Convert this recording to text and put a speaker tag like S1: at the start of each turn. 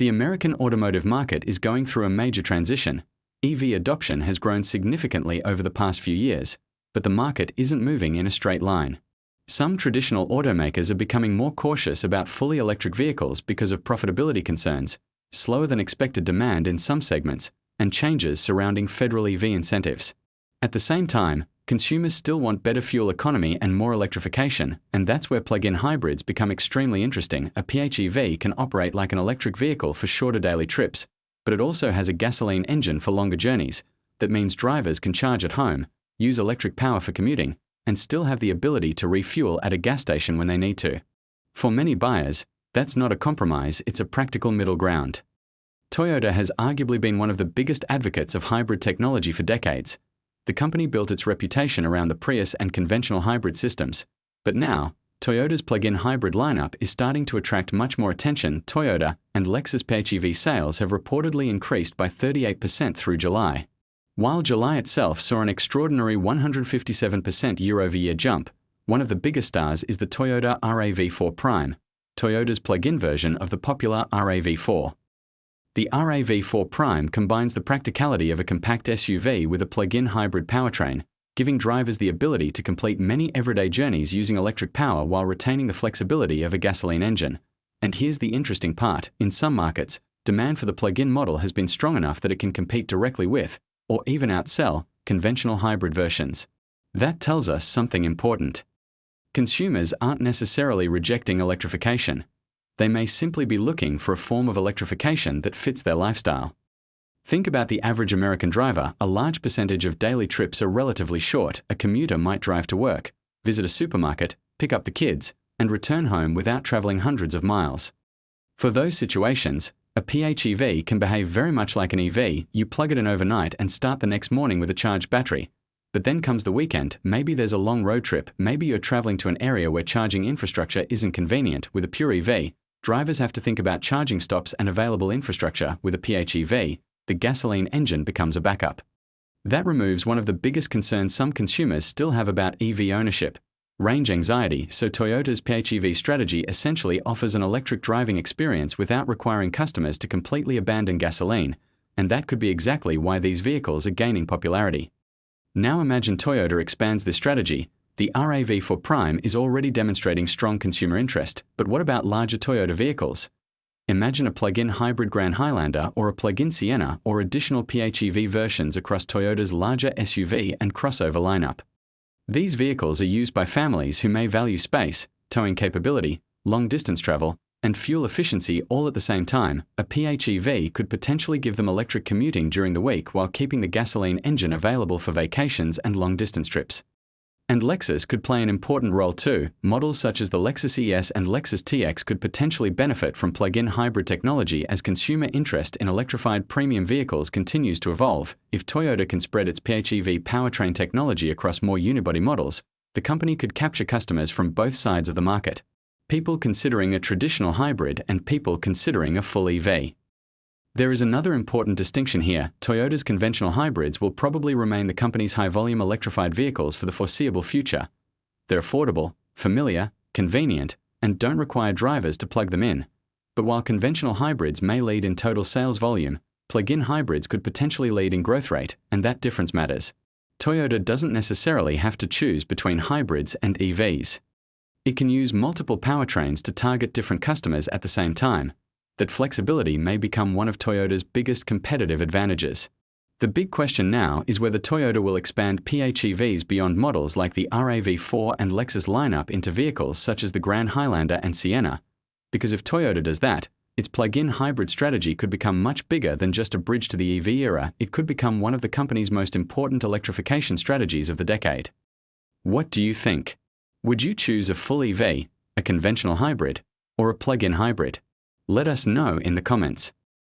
S1: The American automotive market is going through a major transition. EV adoption has grown significantly over the past few years, but the market isn't moving in a straight line. Some traditional automakers are becoming more cautious about fully electric vehicles because of profitability concerns, slower than expected demand in some segments, and changes surrounding federal EV incentives. At the same time, consumers still want better fuel economy and more electrification, and that's where plug-in hybrids become extremely interesting. A PHEV can operate like an electric vehicle for shorter daily trips, but it also has a gasoline engine for longer journeys. That means drivers can charge at home, use electric power for commuting, and still have the ability to refuel at a gas station when they need to. For many buyers, that's not a compromise, it's a practical middle ground. Toyota has arguably been one of the biggest advocates of hybrid technology for decades. The company built its reputation around the Prius and conventional hybrid systems, but now, Toyota's plug-in hybrid lineup is starting to attract much more attention. Toyota and Lexus PHEV sales have reportedly increased by 38% through July. While July itself saw an extraordinary 157% year-over-year jump, one of the biggest stars is the Toyota RAV4 Prime, Toyota's plug-in version of the popular RAV4. The RAV4 Prime combines the practicality of a compact SUV with a plug-in hybrid powertrain, giving drivers the ability to complete many everyday journeys using electric power while retaining the flexibility of a gasoline engine. And here's the interesting part: in some markets, demand for the plug-in model has been strong enough that it can compete directly with, or even outsell, conventional hybrid versions. That tells us something important. Consumers aren't necessarily rejecting electrification. They may simply be looking for a form of electrification that fits their lifestyle. Think about the average American driver. A large percentage of daily trips are relatively short. A commuter might drive to work, visit a supermarket, pick up the kids, and return home without traveling hundreds of miles. For those situations, a PHEV can behave very much like an EV. You plug it in overnight and start the next morning with a charged battery. But then comes the weekend, maybe there's a long road trip, maybe you're traveling to an area where charging infrastructure isn't convenient. With a pure EV, drivers have to think about charging stops and available infrastructure. With a PHEV, the gasoline engine becomes a backup. That removes one of the biggest concerns some consumers still have about EV ownership: range anxiety. So Toyota's PHEV strategy essentially offers an electric driving experience without requiring customers to completely abandon gasoline, and that could be exactly why these vehicles are gaining popularity. Now imagine Toyota expands this strategy. The RAV4 Prime is already demonstrating strong consumer interest, but what about larger Toyota vehicles? Imagine a plug-in hybrid Grand Highlander or a plug-in Sienna, or additional PHEV versions across Toyota's larger SUV and crossover lineup. These vehicles are used by families who may value space, towing capability, long-distance travel, and fuel efficiency all at the same time. A PHEV could potentially give them electric commuting during the week while keeping the gasoline engine available for vacations and long-distance trips. And Lexus could play an important role too. Models such as the Lexus ES and Lexus TX could potentially benefit from plug-in hybrid technology as consumer interest in electrified premium vehicles continues to evolve. If Toyota can spread its PHEV powertrain technology across more unibody models, the company could capture customers from both sides of the market: people considering a traditional hybrid and people considering a full EV. There is another important distinction here. Toyota's conventional hybrids will probably remain the company's high-volume electrified vehicles for the foreseeable future. They're affordable, familiar, convenient, and don't require drivers to plug them in. But while conventional hybrids may lead in total sales volume, plug-in hybrids could potentially lead in growth rate, and that difference matters. Toyota doesn't necessarily have to choose between hybrids and EVs. It can use multiple powertrains to target different customers at the same time. That flexibility may become one of Toyota's biggest competitive advantages. The big question now is whether Toyota will expand PHEVs beyond models like the RAV4 and Lexus lineup into vehicles such as the Grand Highlander and Sienna. Because if Toyota does that, its plug-in hybrid strategy could become much bigger than just a bridge to the EV era. It could become one of the company's most important electrification strategies of the decade. What do you think? Would you choose a full EV, a conventional hybrid, or a plug-in hybrid? Let us know in the comments.